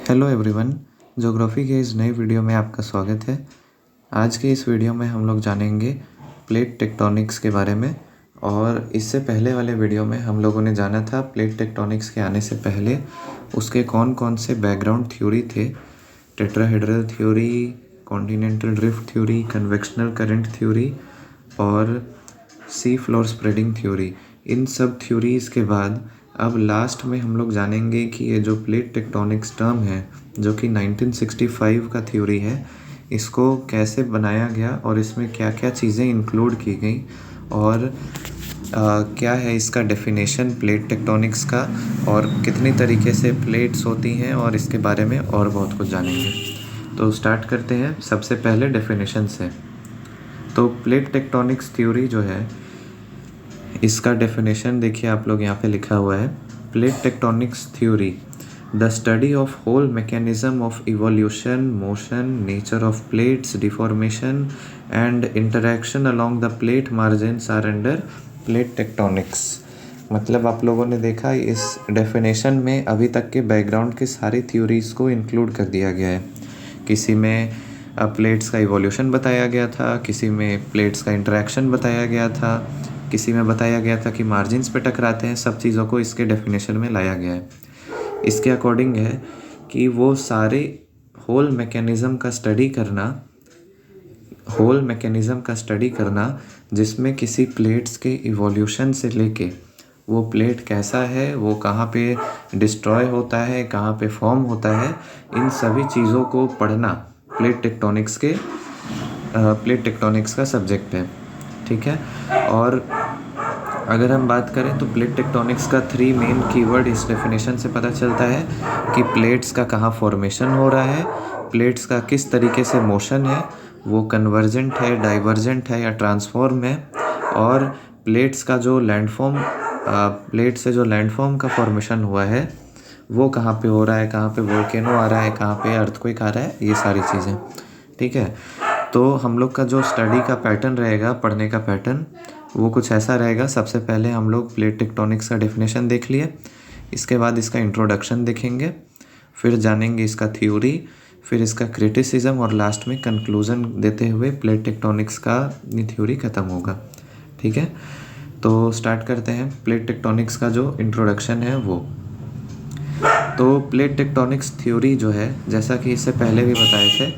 Hello everyone, geography के इस नए वीडियो में आपका स्वागत है। आज के इस वीडियो में हम लोग जानेंगे प्लेट टेक्टोनिक्स के बारे में। और इससे पहले वाले वीडियो में हम लोगों ने जाना था प्लेट टेक्टोनिक्स के आने से पहले उसके कौन कौन से बैकग्राउंड थ्योरी थे। Tetrahedral theory, continental drift theory, convectional current theory और सी फ्लोर स्प्रेडिंग थ्योरी। इन सब थ्योरीज़ के बाद अब लास्ट में हम लोग जानेंगे कि ये जो प्लेट टेक्टोनिक्स टर्म है जो कि 1965 का थ्योरी है, इसको कैसे बनाया गया और इसमें क्या क्या चीज़ें इंक्लूड की गई और क्या है इसका डेफिनेशन प्लेट टेक्टोनिक्स का और कितनी तरीके से प्लेट्स होती हैं और इसके बारे में और बहुत कुछ जानेंगे। तो स्टार्ट करते हैं सबसे पहले डेफिनेशन से। तो प्लेट टेक्टोनिक्स थ्योरी जो है, इसका डेफिनेशन देखिए आप लोग यहाँ पे लिखा हुआ है। Plate tectonics theory, the study of whole mechanism of evolution, motion, nature of plates, deformation and interaction along the plate margins are under plate tectonics. मतलब आप लोगों ने देखा इस डेफिनेशन में अभी तक के बैकग्राउंड के सारी थ्योरीज़ को इंक्लूड कर दिया गया है। किसी में प्लेट्स का इवोल्यूशन बताया गया था, किसी में प्लेट्स का इंटरैक्शन बताया गया था, किसी में बताया गया था कि मार्जिन्स पे टकराते हैं। सब चीज़ों को इसके डेफिनेशन में लाया गया है। इसके अकॉर्डिंग है कि वो सारे होल मैकेनिज़्म का स्टडी करना जिसमें किसी प्लेट्स के इवोल्यूशन से लेके वो प्लेट कैसा है, वो कहाँ पे डिस्ट्रॉय होता है, कहाँ पे फॉर्म होता है, इन सभी चीज़ों को पढ़ना प्लेट टेक्टोनिक्स का सब्जेक्ट है। ठीक है। और अगर हम बात करें तो प्लेट टेक्टोनिक्स का 3 मेन कीवर्ड इस डेफिनेशन से पता चलता है कि प्लेट्स का कहाँ फॉर्मेशन हो रहा है, प्लेट्स का किस तरीके से मोशन है, वो कन्वर्जेंट है, डाइवर्जेंट है या ट्रांसफॉर्म है, और प्लेट्स का जो लैंडफॉर्म प्लेट से जो लैंडफॉर्म का फॉर्मेशन हुआ है वो कहाँ पे हो रहा है, कहाँ पे वोल्केनो आ रहा है, कहाँ पे अर्थक्वेक आ रहा है, ये सारी चीज़ें। ठीक है। तो हम लोग का जो स्टडी का पैटर्न रहेगा, पढ़ने का पैटर्न, वो कुछ ऐसा रहेगा। सबसे पहले हम लोग प्लेट टेक्टोनिक्स का डेफिनेशन देख लिए, इसके बाद इसका इंट्रोडक्शन देखेंगे, फिर जानेंगे इसका थ्योरी, फिर इसका क्रिटिसिज्म और लास्ट में कंक्लूज़न देते हुए प्लेट टेक्टोनिक्स का ये थ्योरी ख़त्म होगा। ठीक है। तो स्टार्ट करते हैं प्लेट टेक्टोनिक्स का जो इंट्रोडक्शन है वो। तो प्लेट टेक्टोनिक्स थ्योरी जो है, जैसा कि इससे पहले भी बताए थे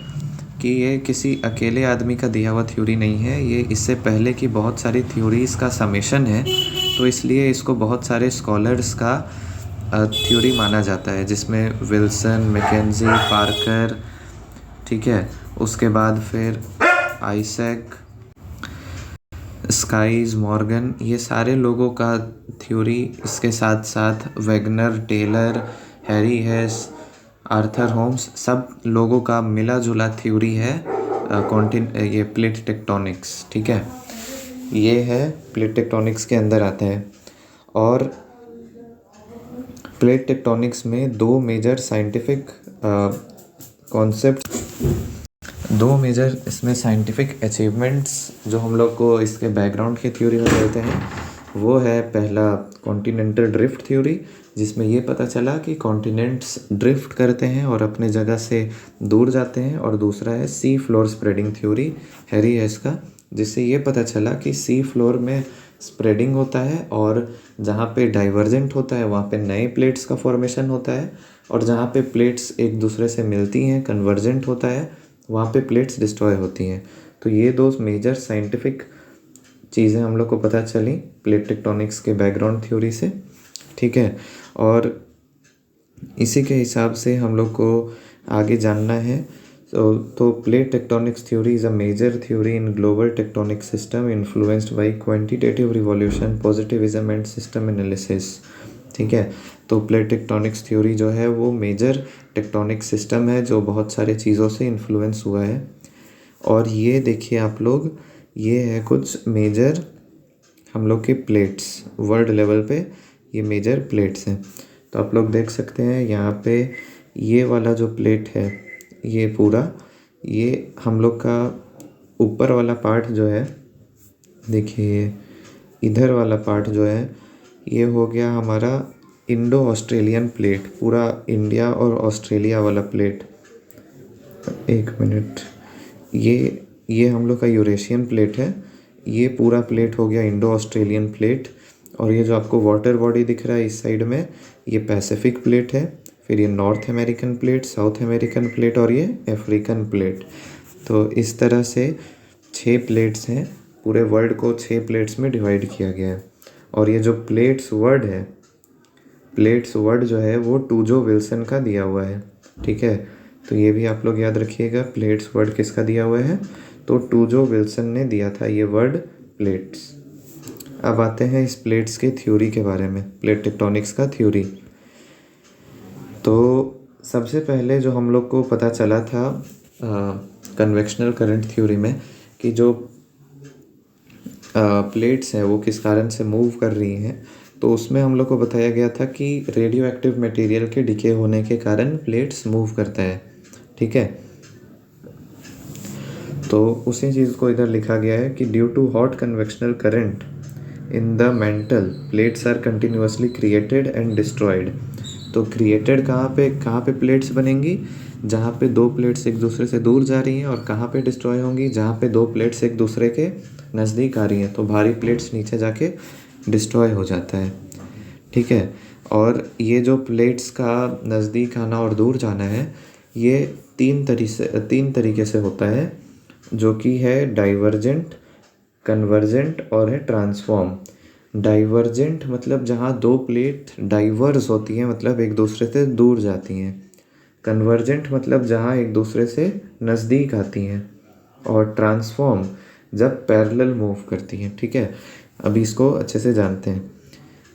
कि ये किसी अकेले आदमी का दिया हुआ थ्योरी नहीं है, ये इससे पहले की बहुत सारी थ्योरीज़ का समेशन है। तो इसलिए इसको बहुत सारे स्कॉलर्स का थ्योरी माना जाता है, जिसमें विल्सन, मैकेंजी, पार्कर, ठीक है, उसके बाद फिर आइजैक, स्काइज, मॉर्गन, ये सारे लोगों का थ्योरी, इसके साथ साथ Wagner, Taylor, Harry Hess, Arthur Holmes, सब लोगों का मिला जुला थ्योरी है ये प्लेट टेक्टोनिक्स। ठीक है, ये है प्लेट टेक्टोनिक्स के अंदर आता है। और प्लेट टेक्टोनिक्स में दो मेजर इसमें साइंटिफिक अचीवमेंट्स जो हम लोग को इसके बैकग्राउंड की थ्योरी में मिलते हैं, वो है पहला कॉन्टिनेंटल ड्रिफ्ट थ्योरी, जिसमें ये पता चला कि कॉन्टिनेंट्स ड्रिफ्ट करते हैं और अपने जगह से दूर जाते हैं। और दूसरा है sea floor spreading theory, Harry हेस का, जिससे ये पता चला कि सी फ्लोर में स्प्रेडिंग होता है और जहाँ पे डाइवर्जेंट होता है वहाँ पे नए प्लेट्स का फॉर्मेशन होता है, और जहाँ पे प्लेट्स एक दूसरे से मिलती हैं, कन्वर्जेंट होता है, वहाँ पे प्लेट्स डिस्ट्रॉय होती हैं। तो ये दो मेजर साइंटिफिक चीज़ें हम लोग को पता चली प्लेट टेक्टोनिक्स के बैकग्राउंड थ्योरी से। ठीक है। और इसी के हिसाब से हम लोग को आगे जानना है। तो plate tectonics theory is a major theory in global tectonic system influenced by quantitative revolution, positivism and system analysis. ठीक है। तो प्लेट टेक्टोनिक्स थ्योरी जो है वो मेजर टेक्टोनिक सिस्टम है जो बहुत सारे चीज़ों से इन्फ्लुएंस हुआ है। और ये देखिए आप लोग, ये है कुछ मेजर हम लोग के प्लेट्स, वर्ल्ड लेवल पे ये मेजर प्लेट्स हैं। तो आप लोग देख सकते हैं यहाँ पे ये वाला जो प्लेट है, ये पूरा, ये हम लोग का ऊपर वाला पार्ट जो है, देखिए इधर वाला पार्ट जो है, ये हो गया हमारा इंडो ऑस्ट्रेलियन प्लेट, पूरा इंडिया और ऑस्ट्रेलिया वाला प्लेट। एक मिनट, ये हम लोग का यूरेशियन प्लेट है, ये पूरा प्लेट हो गया इंडो ऑस्ट्रेलियन प्लेट। और ये जो आपको वाटर बॉडी दिख रहा है इस साइड में, ये पैसिफिक प्लेट है। फिर ये north American plate, south American plate और ये अफ्रीकन प्लेट। तो इस तरह से 6 प्लेट्स हैं, पूरे वर्ल्ड को 6 प्लेट्स में डिवाइड किया गया है। और ये जो प्लेट्स वर्ड जो है वो टूजो विल्सन का दिया हुआ है, ठीक है। तो ये भी आप लोग याद रखिएगा, प्लेट्स वर्ड किसका दिया हुआ है, तो टूजो विल्सन ने दिया था ये वर्ड प्लेट्स। अब आते हैं इस प्लेट्स के थ्योरी के बारे में, प्लेट टेक्टोनिक्स का थ्योरी। तो सबसे पहले जो हम लोग को पता चला था कन्वेक्शनल करंट थ्योरी में कि जो प्लेट्स हैं वो किस कारण से मूव कर रही हैं, तो उसमें हम लोग को बताया गया था कि रेडियो एक्टिव मटेरियल के डिके होने के कारण प्लेट्स मूव करता है, ठीक है। तो उसी चीज़ को इधर लिखा गया है कि due to hot convectional current in the mantle plates are continuously created and destroyed. तो क्रिएटेड कहाँ पे प्लेट्स बनेंगी, जहाँ पे 2 प्लेट्स एक दूसरे से दूर जा रही हैं, और कहाँ पे डिस्ट्रॉय होंगी, जहाँ पे 2 प्लेट्स एक दूसरे के नज़दीक आ रही हैं। तो भारी प्लेट्स नीचे जाके डिस्ट्रॉय हो जाता है, ठीक है। और ये जो प्लेट्स का नज़दीक आना और दूर जाना है, ये 3 तरीके से होता है, जो कि है डाइवर्जेंट, कन्वर्जेंट और है ट्रांसफॉर्म। डाइवर्जेंट मतलब जहाँ 2 प्लेट डाइवर्स होती हैं, मतलब एक दूसरे से दूर जाती हैं। कन्वर्जेंट मतलब जहाँ एक दूसरे से नज़दीक आती हैं। और ट्रांसफॉर्म जब पैरेलल मूव करती हैं, ठीक है। अभी इसको अच्छे से जानते हैं।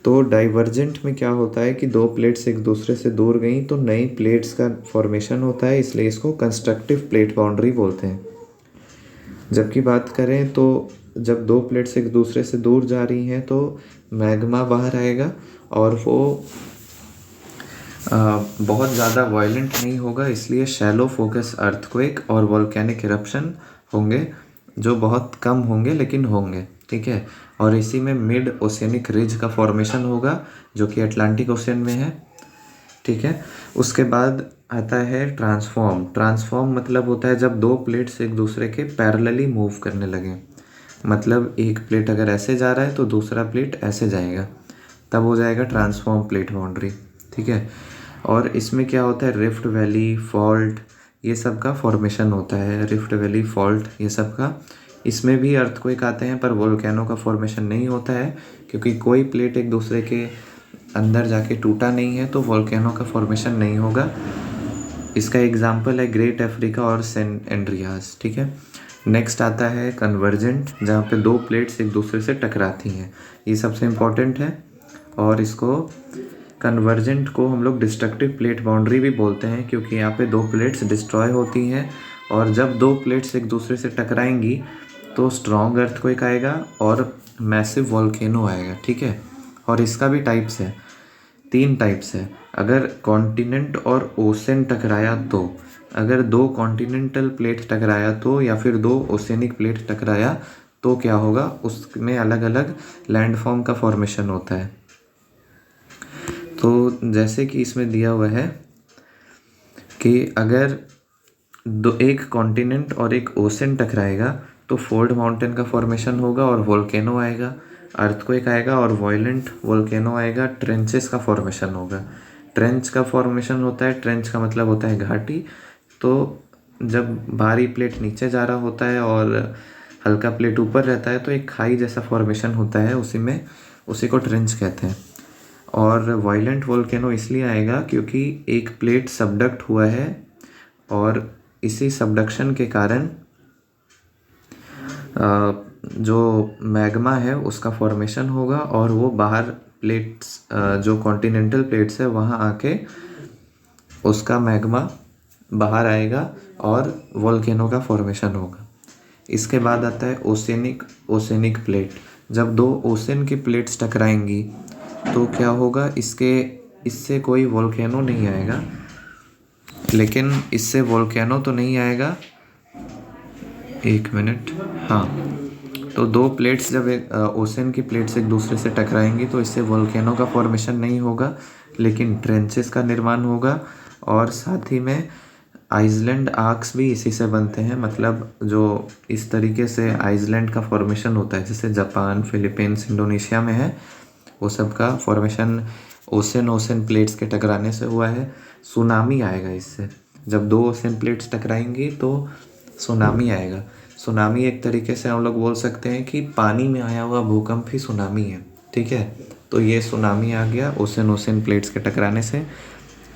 तो डाइवर्जेंट में क्या होता है कि 2 प्लेट्स एक दूसरे से दूर गई तो नई प्लेट्स का फॉर्मेशन होता है, इसलिए इसको कंस्ट्रक्टिव प्लेट बाउंड्री बोलते हैं। जबकि बात करें तो जब 2 प्लेट्स एक दूसरे से दूर जा रही हैं तो मैग्मा बाहर आएगा, और वो बहुत ज़्यादा वायलेंट नहीं होगा, इसलिए शैलो फोकस अर्थक्वेक और वोल्केनिक इरप्शन होंगे, जो बहुत कम होंगे लेकिन होंगे, ठीक है। और इसी में मिड ओशियनिक रिज का फॉर्मेशन होगा, जो कि अटलांटिक ओशियन में है, ठीक है। उसके बाद आता है ट्रांसफॉर्म मतलब होता है जब 2 प्लेट्स एक दूसरे के पैरेलली मूव करने लगें। मतलब एक प्लेट अगर ऐसे जा रहा है तो दूसरा प्लेट ऐसे जाएगा, तब हो जाएगा ट्रांसफॉर्म प्लेट बाउंड्री, ठीक है। और इसमें क्या होता है, रिफ्ट वैली, फॉल्ट, ये सब का फॉर्मेशन होता है। रिफ्ट वैली, फॉल्ट, ये सब का। इसमें भी अर्थक्वेक आते हैं, पर वोल्केनो का फॉर्मेशन नहीं होता है, क्योंकि कोई प्लेट एक दूसरे के अंदर जाके टूटा नहीं है, तो वोल्केनो का फॉर्मेशन नहीं होगा। इसका एग्जाम्पल है ग्रेट अफ्रीका और सेंट एंड्रियास, ठीक है। नेक्स्ट आता है कन्वर्जेंट, जहाँ पे 2 प्लेट्स एक दूसरे से टकराती हैं, ये सबसे इम्पॉर्टेंट है। और इसको कन्वर्जेंट को हम लोग डिस्ट्रक्टिव प्लेट बाउंड्री भी बोलते हैं, क्योंकि यहाँ पे 2 प्लेट्स डिस्ट्रॉय होती हैं, और जब 2 प्लेट्स एक दूसरे से टकराएंगी तो स्ट्रॉन्ग अर्थक्वेक आएगा और मैसिव वोल्केनो आएगा, ठीक है। और इसका भी टाइप्स है, 3 टाइप्स है। अगर कॉन्टिनेंट और ओशन टकराया तो, अगर 2 कॉन्टिनेंटल प्लेट टकराया तो, या फिर 2 ओशियनिक प्लेट टकराया तो क्या होगा, उसमें अलग अलग लैंडफॉर्म का फॉर्मेशन होता है। तो जैसे कि इसमें दिया हुआ है कि अगर एक कॉन्टिनेंट और एक ओशन टकराएगा तो फोल्ड माउंटेन का फॉर्मेशन होगा और वोल्केनो आएगा, अर्थक्वेक आएगा और वायलेंट वोल्केनो आएगा, ट्रेंचेस का फॉर्मेशन होगा। ट्रेंच का फॉर्मेशन होता है, ट्रेंच का मतलब होता है घाटी। तो जब भारी प्लेट नीचे जा रहा होता है और हल्का प्लेट ऊपर रहता है तो एक खाई जैसा फॉर्मेशन होता है, उसी को ट्रेंच कहते हैं। और वायलेंट वोल्केनो इसलिए आएगा क्योंकि एक प्लेट सबडक्ट हुआ है, और इसी सबडक्शन के कारण जो मैग्मा है उसका फॉर्मेशन होगा, और वो बाहर प्लेट्स, जो कॉन्टिनेंटल प्लेट्स है वहाँ आके उसका मैग्मा बाहर आएगा और वोल्केनो का फॉर्मेशन होगा। इसके बाद आता है ओशियनिक प्लेट। जब 2 ओशन की प्लेट्स टकराएंगी तो क्या होगा, इससे कोई वोल्केनो नहीं आएगा, लेकिन इससे वोल्केनो तो नहीं आएगा, एक मिनट, हाँ। तो 2 प्लेट्स जब ओशन की प्लेट्स एक दूसरे से टकराएंगी तो इससे वोल्केनो का फॉर्मेशन नहीं होगा, लेकिन ट्रेंचेस का निर्माण होगा और साथ ही में आइसलैंड आर्क्स भी इसी से बनते हैं। मतलब जो इस तरीके से आइसलैंड का फॉर्मेशन होता है, जैसे जापान, फिलीपींस, इंडोनेशिया में है, वो सब का फॉर्मेशन ओशन प्लेट्स के टकराने से हुआ है। सुनामी आएगा इससे, जब दो ओशन प्लेट्स टकराएंगी तो सुनामी आएगा। सुनामी एक तरीके से हम लोग बोल सकते हैं कि पानी में आया हुआ भूकंप ही सुनामी है, ठीक है। तो ये सुनामी आ गया ओशन प्लेट्स के टकराने से।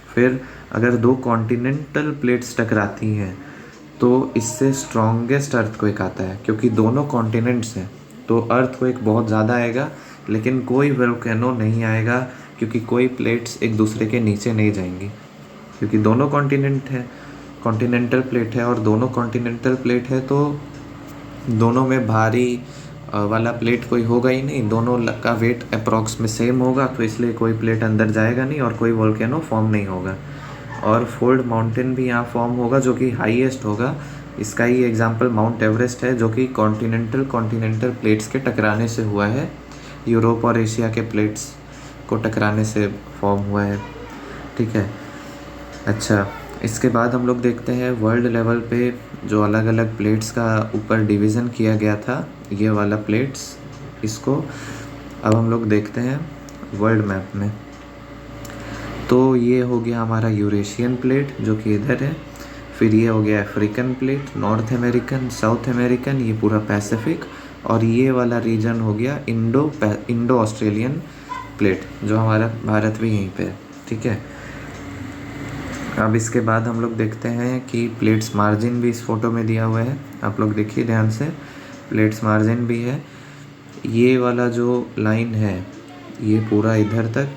फिर अगर दो कॉन्टिनेंटल प्लेट्स टकराती हैं तो इससे स्ट्रॉन्गेस्ट अर्थक्वेक आता है, क्योंकि दोनों कॉन्टिनेंट्स हैं तो अर्थक्वेक बहुत ज़्यादा आएगा, लेकिन कोई वोल्केनो नहीं आएगा, क्योंकि कोई प्लेट्स एक दूसरे के नीचे नहीं जाएंगी, क्योंकि दोनों कॉन्टिनेंट है, कॉन्टिनेंटल प्लेट है, और दोनों कॉन्टिनेंटल प्लेट है तो दोनों में भारी वाला प्लेट कोई होगा ही नहीं, दोनों का वेट अप्रॉक्स में सेम होगा, तो इसलिए कोई प्लेट अंदर जाएगा नहीं और कोई वोल्केनो फॉर्म नहीं होगा। और फोल्ड माउंटेन भी यहाँ फॉर्म होगा जो कि हाईएस्ट होगा। इसका ही एग्जांपल माउंट एवरेस्ट है, जो कि कॉन्टिनेंटल प्लेट्स के टकराने से हुआ है, यूरोप और एशिया के प्लेट्स को टकराने से फॉर्म हुआ है, ठीक है। अच्छा, इसके बाद हम लोग देखते हैं वर्ल्ड लेवल पे जो अलग अलग प्लेट्स का ऊपर डिवीज़न किया गया था, ये वाला प्लेट्स, इसको अब हम लोग देखते हैं वर्ल्ड मैप में। तो ये हो गया हमारा यूरेशियन प्लेट जो कि इधर है, फिर ये हो गया African plate, north American, south American, ये पूरा पैसिफिक, और ये वाला रीजन हो गया इंडो ऑस्ट्रेलियन प्लेट, जो हमारा भारत भी यहीं पे है, ठीक है। अब इसके बाद हम लोग देखते हैं कि प्लेट्स मार्जिन भी इस फोटो में दिया हुआ है, आप लोग देखिए ध्यान से, प्लेट्स मार्जिन भी है। ये वाला जो लाइन है ये पूरा इधर तक,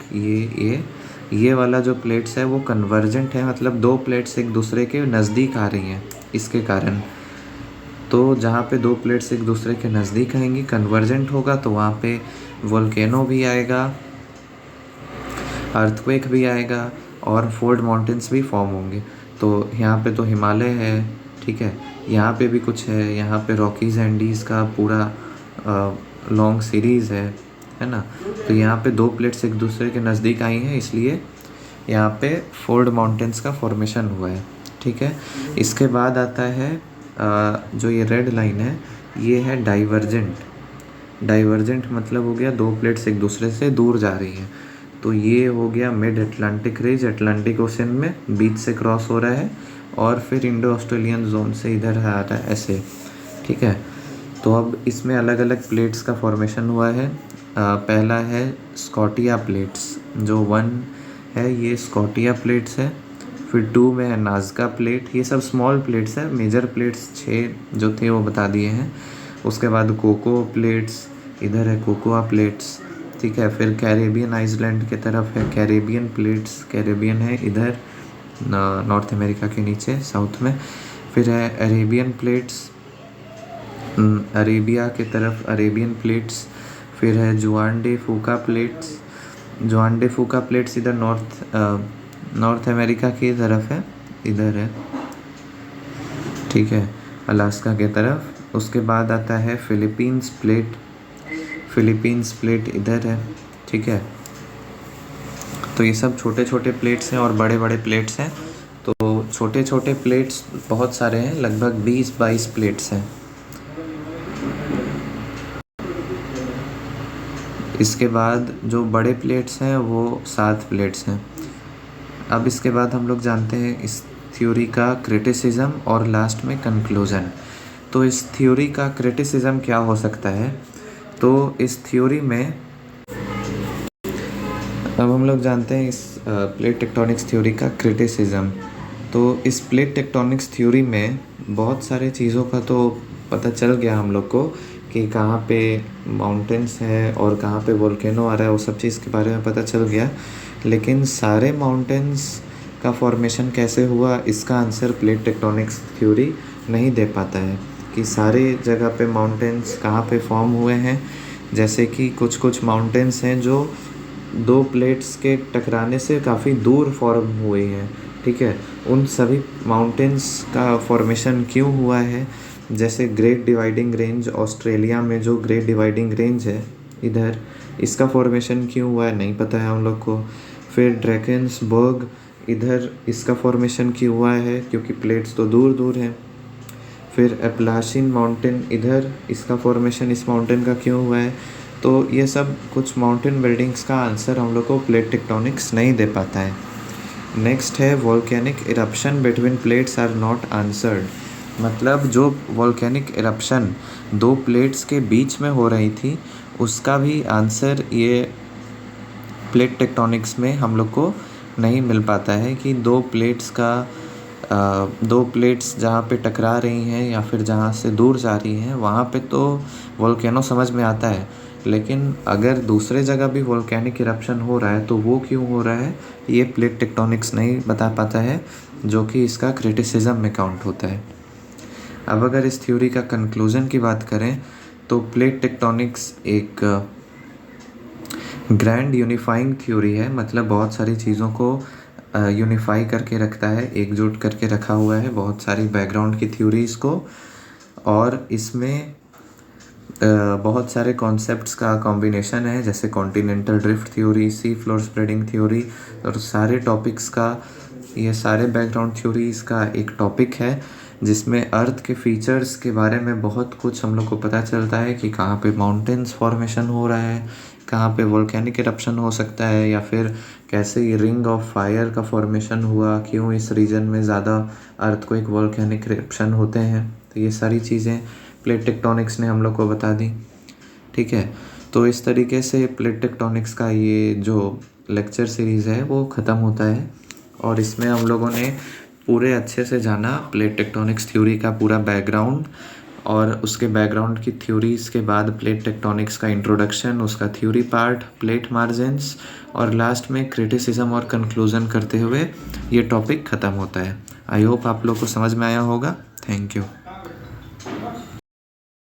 ये वाला जो प्लेट्स है वो कन्वर्जेंट है, मतलब दो प्लेट्स एक दूसरे के नज़दीक आ रही हैं इसके कारण। तो जहाँ पे दो प्लेट्स एक दूसरे के नज़दीक आएंगी, कन्वर्जेंट होगा, तो वहाँ पे वोल्केनो भी आएगा, अर्थक्वेक भी आएगा और फोल्ड माउंटेन्स भी फॉर्म होंगे। तो यहाँ पे तो हिमालय है, ठीक है, यहाँ पे भी कुछ है, यहाँ पे रॉकीज़ एंडीज़ का पूरा लॉन्ग सीरीज़ है ना। तो यहाँ पे दो प्लेट्स एक दूसरे के नज़दीक आई हैं, इसलिए यहाँ पे फोल्ड माउंटेन्स का फॉर्मेशन हुआ है, ठीक है। इसके बाद आता है जो ये रेड लाइन है, ये है डाइवर्जेंट मतलब हो गया दो प्लेट्स एक दूसरे से दूर जा रही हैं। तो ये हो गया mid Atlantic ridge, Atlantic ocean में बीच से क्रॉस हो रहा है, और फिर इंडो ऑस्ट्रेलियन जोन से इधर आ रहा है ऐसे, ठीक है। तो अब इसमें अलग अलग प्लेट्स का फॉर्मेशन हुआ है। पहला है स्कॉटिया प्लेट्स, जो 1 है ये स्कॉटिया प्लेट्स है, फिर 2 में है नाज़का प्लेट, ये सब स्मॉल प्लेट्स है, मेजर प्लेट्स 6 जो थे वो बता दिए हैं। उसके बाद कोको प्लेट्स, इधर है कोकोआ प्लेट्स, ठीक है। फिर कैरेबियन आइसलैंड की तरफ है कैरेबियन प्लेट्स, कैरेबियन है इधर नॉर्थ अमेरिका के नीचे साउथ में। फिर है अरेबियन प्लेट्स, अरेबिया के तरफ अरेबियन प्लेट्स। फिर है जुआन डे फूका प्लेट्स इधर नॉर्थ अमेरिका की तरफ है, इधर है, ठीक है, अलास्का के तरफ। उसके बाद आता है फिलीपींस प्लेट इधर है, ठीक है। तो ये सब छोटे छोटे प्लेट्स हैं और बड़े बड़े प्लेट्स हैं। तो छोटे छोटे प्लेट्स बहुत सारे हैं, लगभग 20-22 प्लेट्स हैं। इसके बाद जो बड़े प्लेट्स हैं वो 7 प्लेट्स हैं। अब इसके बाद हम लोग जानते हैं इस थ्योरी का क्रिटिसिज्म और लास्ट में कंक्लूजन। तो इस थ्योरी का क्रिटिसिज्म क्या हो सकता है, तो इस थ्योरी में अब हम लोग जानते हैं इस प्लेट टेक्टोनिक्स थ्योरी का क्रिटिसिज्म। तो इस प्लेट टेक्टोनिक्स थ्योरी में बहुत सारे चीज़ों का तो पता चल गया हम लोग को कि कहाँ पे माउंटेन्स है और कहाँ पे वोल्केनो आ रहा है, वो सब चीज़ के बारे में पता चल गया। लेकिन सारे माउंटेन्स का फॉर्मेशन कैसे हुआ, इसका आंसर प्लेट टेक्टोनिक्स थ्योरी नहीं दे पाता है कि सारे जगह पे माउंटेन्स कहाँ पे फॉर्म हुए हैं। जैसे कि कुछ माउंटेन्स हैं जो दो प्लेट्स के टकराने से काफ़ी दूर फॉर्म हुए हैं, ठीक है। उन सभी माउंटेन्स का फॉर्मेशन क्यों हुआ है, जैसे ग्रेट डिवाइडिंग रेंज ऑस्ट्रेलिया में, जो ग्रेट डिवाइडिंग रेंज है इधर, इसका फॉर्मेशन क्यों हुआ है नहीं पता है हम लोग को। फिर ड्रैकेंसबर्ग, इधर इसका फॉर्मेशन क्यों हुआ है, क्योंकि प्लेट्स तो दूर दूर हैं। फिर एपलाचिन माउंटेन, इधर इसका फॉर्मेशन इस माउंटेन का क्यों हुआ है। तो ये सब कुछ माउंटेन बिल्डिंग्स का आंसर हम लोग को प्लेट टेक्टोनिक्स नहीं दे पाता है। नेक्स्ट है volcanic eruption between plates are not answered, मतलब जो वोल्केनिक इरप्शन दो प्लेट्स के बीच में हो रही थी उसका भी आंसर ये प्लेट टेक्टोनिक्स में हम लोग को नहीं मिल पाता है कि दो प्लेट्स जहाँ पे टकरा रही हैं या फिर जहाँ से दूर जा रही हैं वहाँ पे तो वोल्केनो समझ में आता है, लेकिन अगर दूसरे जगह भी वोल्केनिक इरप्शन हो रहा है तो वो क्यों हो रहा है ये प्लेट टेक्टोनिक्स नहीं बता पाता है, जो कि इसका क्रिटिसिज्म में काउंट होता है। अब अगर इस थ्योरी का कंक्लूजन की बात करें तो प्लेट टेक्टोनिक्स एक ग्रैंड यूनिफाइंग थ्योरी है, मतलब बहुत सारी चीज़ों को यूनिफाई करके रखता है, एकजुट करके रखा हुआ है बहुत सारी बैकग्राउंड की थ्योरीज़ को, और इसमें बहुत सारे कॉन्सेप्ट्स का कॉम्बिनेशन है, जैसे continental drift theory, sea floor spreading theory, और सारे टॉपिक्स का ये सारे बैकग्राउंड थ्योरीज़ का एक टॉपिक है जिसमें अर्थ के फीचर्स के बारे में बहुत कुछ हम लोग को पता चलता है कि कहाँ पे माउंटेन्स फॉर्मेशन हो रहा है, कहाँ पे वोल्केनिक इरप्शन हो सकता है, या फिर कैसे ये रिंग ऑफ फायर का फॉर्मेशन हुआ, क्यों इस रीजन में ज़्यादा अर्थक्वेक वोल्केनिक इरप्शन होते हैं। तो ये सारी चीज़ें प्लेट टेक्टोनिक्स ने हम लोग को बता दी। ठीक है, तो इस तरीके से प्लेट टेक्टोनिक्स का ये जो लेक्चर सीरीज़ है वो ख़त्म होता है, और इसमें हम लोगों ने पूरे अच्छे से जाना प्लेट टेक्टोनिक्स थ्योरी का पूरा बैकग्राउंड, और उसके बैकग्राउंड की थ्योरीज़ के बाद प्लेट टेक्टोनिक्स का इंट्रोडक्शन, उसका थ्योरी पार्ट, प्लेट मार्जिन्स, और लास्ट में क्रिटिसिज्म और कंक्लूजन करते हुए ये टॉपिक ख़त्म होता है। आई होप आप लोग को समझ में आया होगा। Thank you.